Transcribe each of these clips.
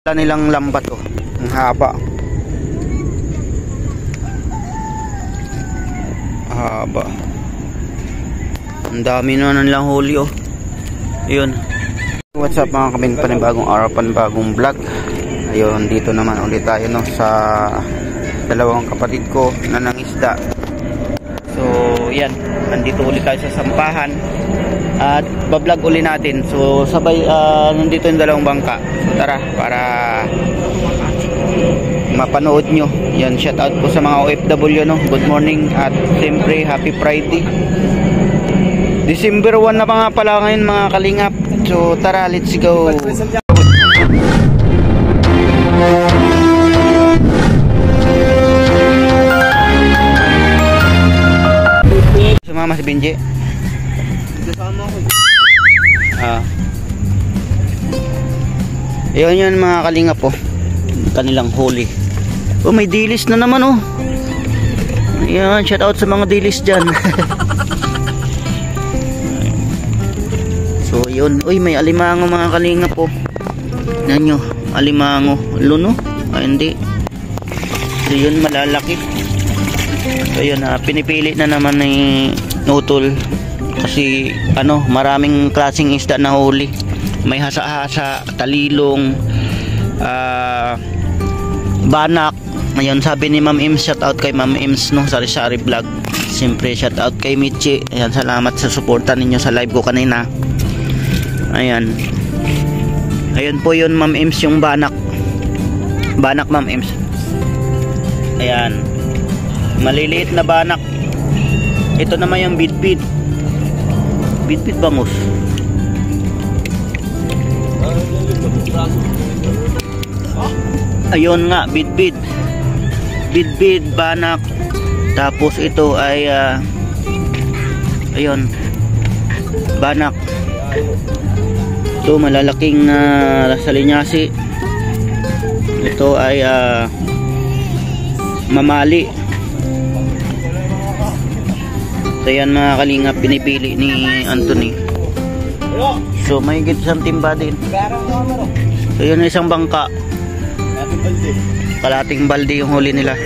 Wala nilang lambat oh. Ang haba. Haba. Ang dami na nilang huli oh. Ayun. What's up mga kabin, panibagong araw, panibagong vlog. Ayun, dito naman ulit tayo no sa dalawang kapatid ko na nangisda. So, yan. Nandito ulit tayo sa sampahan. At bablog uli natin. So, sabay nandito yung dalawang bangka. So, tara para mapanood nyo. Yan, shout out po sa mga OFW no. Good morning at siyempre happy Friday. December 1 na pa nga pala ngayon mga kalingap. So, tara, let's go. Sumama si Benji. Kasama ko. Ayun yun mga kalingap po. Kanilang huli. Oh, may dilis na naman oh. Ayan, shout out sa mga dilis dyan. So yun. Uy, may alimango mga kalingap po. Yan nyo, alimango. Luno? Ay hindi. So yun, malalaki. So yun, pinipili na naman ni Nutol. Kasi ano, maraming klaseng isda na huli. May hasa-hasa, talilong, banak. Ngayon sabi ni Ma'am Ims, shout out kay Ma'am Ims no, sari-sari vlog. Siyempre shout out kay Michi. Ayan, salamat sa suporta ninyo sa live ko kanina. Ayan. Ayun po yun Ma'am Ims, yung banak. Banak Ma'am Ims. Ayan. Maliliit na banak. Ito naman yung bidbid. Bidbid bangus. Ayun nga, bidbid. Bidbid, banak. Tapos ito ay ayun, banak. Ito malalaking salinyasi. Ito ay mamali. So yan mga kalingap, pinipili ni Anthony. So may higit isang timba din. So yun isang bangka. Kalating balde yung huli nila.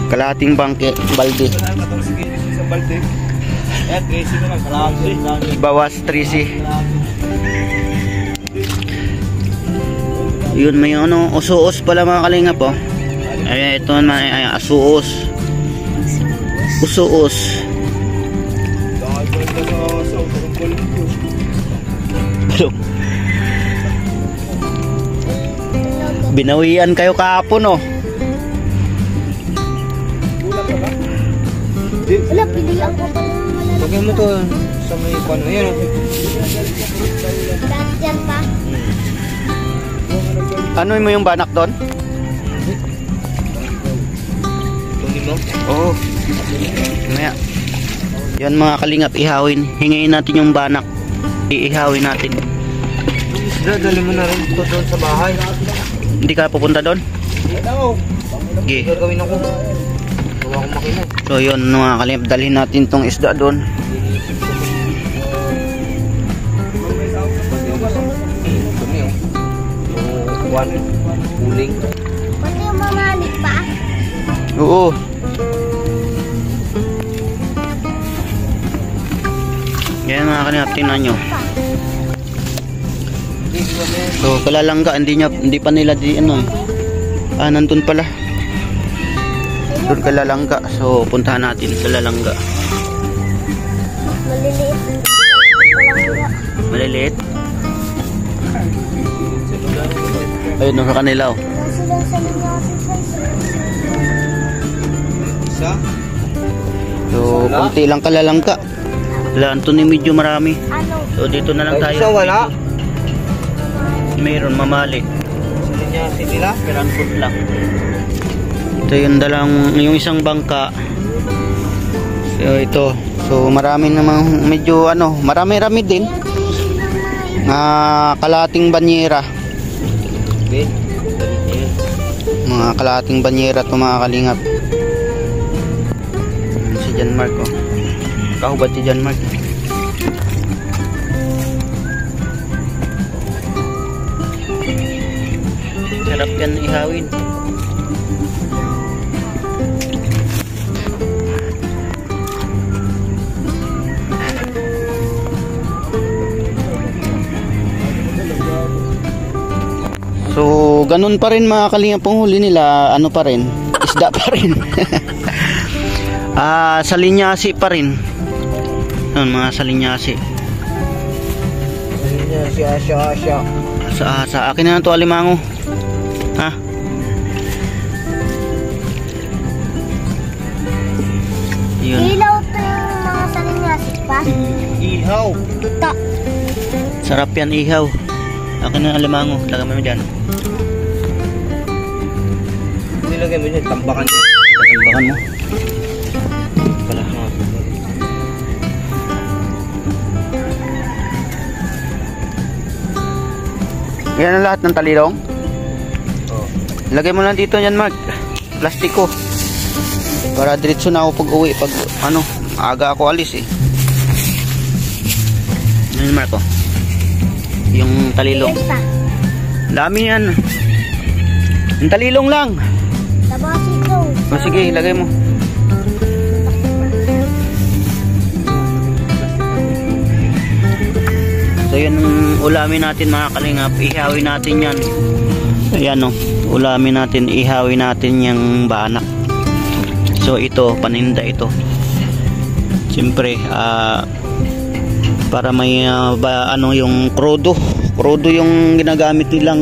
Kalating balde. Bawas 13. Yun may ano, usuos pala mga kalingap po. Ay ito naman ay asuos. Usuos. Binawian kayo kahapon oh. Wala, pilihan ko pa yung malalaki. Lagyan mo to sa may pano. Ayan. Dyan pa. Ano mo yung banak doon? Tunin mo? Oo. Maya. Yan mga kalingap, ihawin. Hingayin natin yung banak. Iihawin natin. Isda, dali mo na rin ito doon sa bahay. Hindi ka pupunta doon? Okay. Gagawin ako. Gawa akong makina. So yun mga kalingap, dalhin natin tong isda doon. Dumi oh. One. Uling. Pati yung mamalik pa. Oo. Yan mga kalingap, tingnan nyo. So kalalangga, hindi pa nila di ano. Nandun pala. Doon kalalangga. So puntahan natin sa lalangga. Maliliit. Maliliit. Ayun no, sa kanila oh. Silang salinyasi Isa. So konti lang kalalangga. Wala, Anthony medyo marami. ano? So dito na lang tayo. Isa wala. Mayroon mamali. Salinyasi nila. Pirampot lang. Ito yung isang bangka. So ito. So marami namang medyo ano, marami-rami din. Kalating banyera. Mga kalating banyera to mga kalingap. Si John Mark oh. Kahubat si John Mark. yan ihawin. So, ganun pa rin mga kalingap ang huli nila, ano pa rin, isda pa rin. Sa linyasi pa rin. Yun, mga salinyasi. Salinyasi, asya. Sa akin na to alimango. Ha? Yun. Ilaw to yung mga salinyasik pa. Ihaw. Ito. Sarap yan ihaw. Akin na alimango. Lagay mo dyan. Nilagay mo niya, tambakan niya. Tambakan mo. Pala, ha. Yan ang lahat ng talirong. Oh. Lagay mo lang dito yan, Mark. Plastiko. Para diretso na ako pag uwi. Pag ano, aga ako alis eh. Yan, Mark, oh. Yung talilong. Isa. Dami yan. Yung talilong lang. Tapos ito. O sige, ilagay mo. So yun ang ulamin natin mga kalingap. Ihawin natin yan. Ayan o. Ulamin natin. Ihawin natin yung banak. So ito, paninda ito. Siyempre, para may ano yung krudo. Krudo yung ginagamit nilang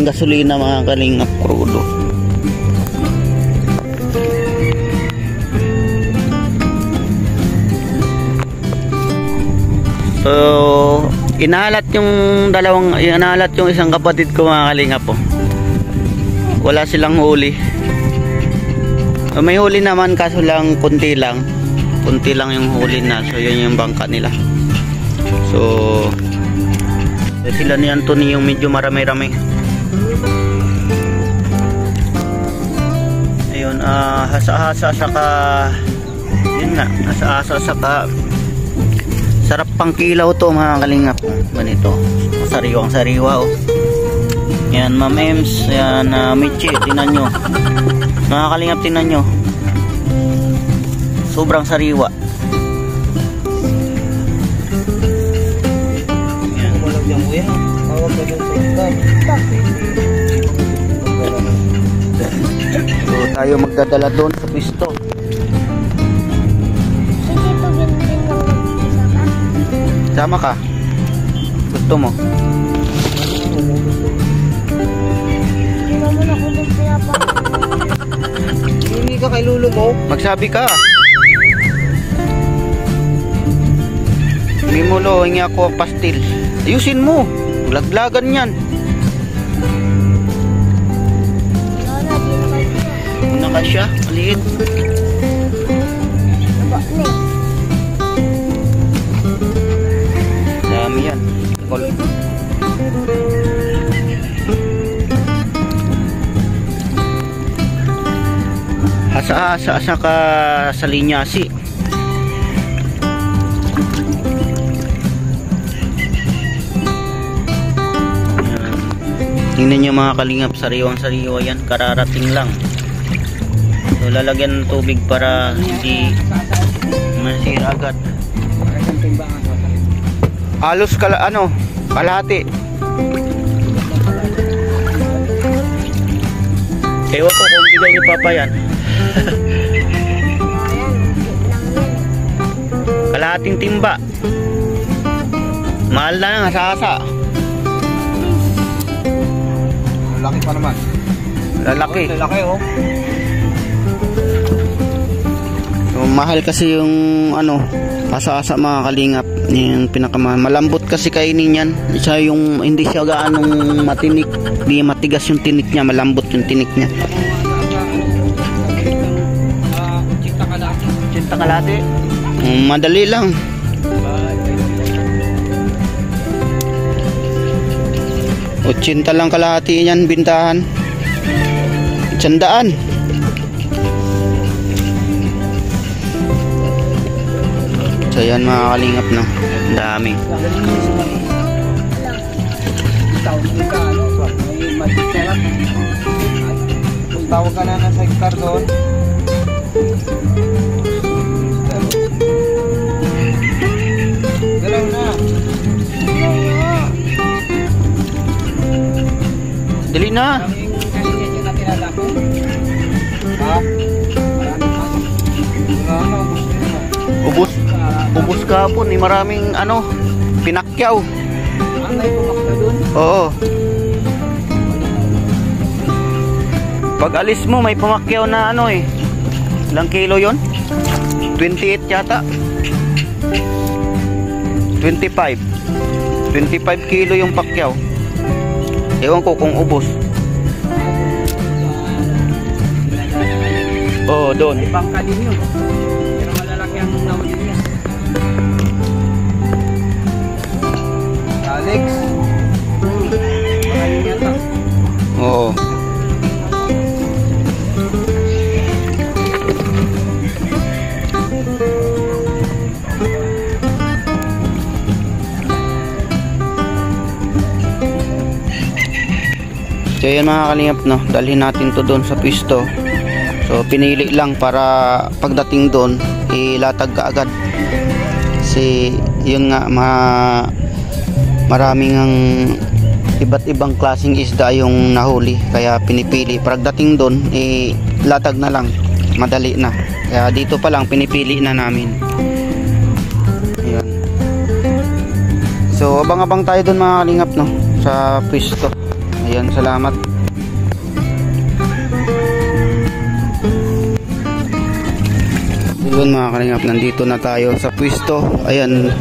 gasolina mga kalingap. Krudo. So, inalat yung isang kapatid ko mga kalingap po. Wala silang huli. May huli naman kaso lang kunti lang. Kunti lang yung huli na. So, yun yung bangka nila. So, sila ni Anthony yung medyo marami-rami. Ayun, hasa-hasa saka yun nga, hasa-hasa saka sarap pang kilaw to mga kalingap. Ganito. Sariwang sariwa oh. Yan, Ma'am Ems. Yan, Michi. Tingnan nyo. Mga kalingap, tingnan nyo. Sobrang sariwa. Yan. Walang dyan, kuya. Tawag ka dyan sa ikan. So, tayo magdadala doon sa pisto. Sige, ito din lang mag-isa ka. Sama ka. Gusto mo? Hindi naman ako doon pinapa. Hindi ka kay lulo mo. Magsabi ka. Hindi mo lo, hingi ako pastil. Ayusin mo. Laglagan yan. Wala na, di naman siya. Una ka siya. Maliit. Aba, ne. Dami yan. Hasa-hasa saka sa linyasi. Tingnan nyo mga kalingap, sariwang-sariwa yan, kararating lang. So lalagyan ng tubig para hindi masira agad. Halos kalahati. Ewan ko kung bigay nyo papa yan. Kalahating timba. Mahal na ng hasa-hasa. Laki pa naman. Lalaki. Lalaki oh. So, mahal kasi yung asa-asa mga kalingap. Yung pinakamahal. Malambot kasi kainin yan. Siya yung hindi siya gaanong matinik. Hindi matigas yung tinik niya. Malambot yung tinik niya. Cinta kalate. Madali lang. O 80 lang kalahati yan bintahan. 100. So yan mga kalingap na. Dami. Tawag ka na ng sidecar doon. Galaw na. Dali na. Kaming yung natinala ko. Ha? Marami pa. Ubus ka po ni maraming ano, pinakyaw. May pumakta doon. Oo. Pag alis mo may pumakyaw na ano eh. Ilang kilo yon? 28 yata. 25 kilo yung pakyaw. Ewan ko kung ubos. Oo, doon. May bangka din yun. Pero malalaki ang nahuli niya. Alex. Baka yun yata. Oo. So yun mga kalingap, no, dalhin natin to doon sa pwesto. So pinili lang para pagdating doon ilatag ka agad. Kasi yun nga maraming ang iba't ibang klaseng isda yung nahuli, kaya pinipili pagdating doon ilatag na lang, madali na. Kaya dito pa lang pinipili na namin. Ayan. So abang-abang tayo doon mga kalingap, no, sa pwesto. Ayan, salamat. Yun mga kalingap, nandito na tayo sa pwesto. Ayan.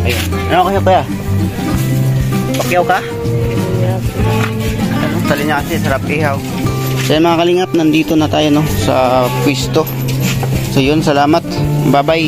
Ayan. Ano kaya? Pakyaw ka? Ano? Talinyasi, sarap ihaw. So yun mga kalingap, nandito na tayo, no, sa pwesto. So yun, salamat. Bye bye.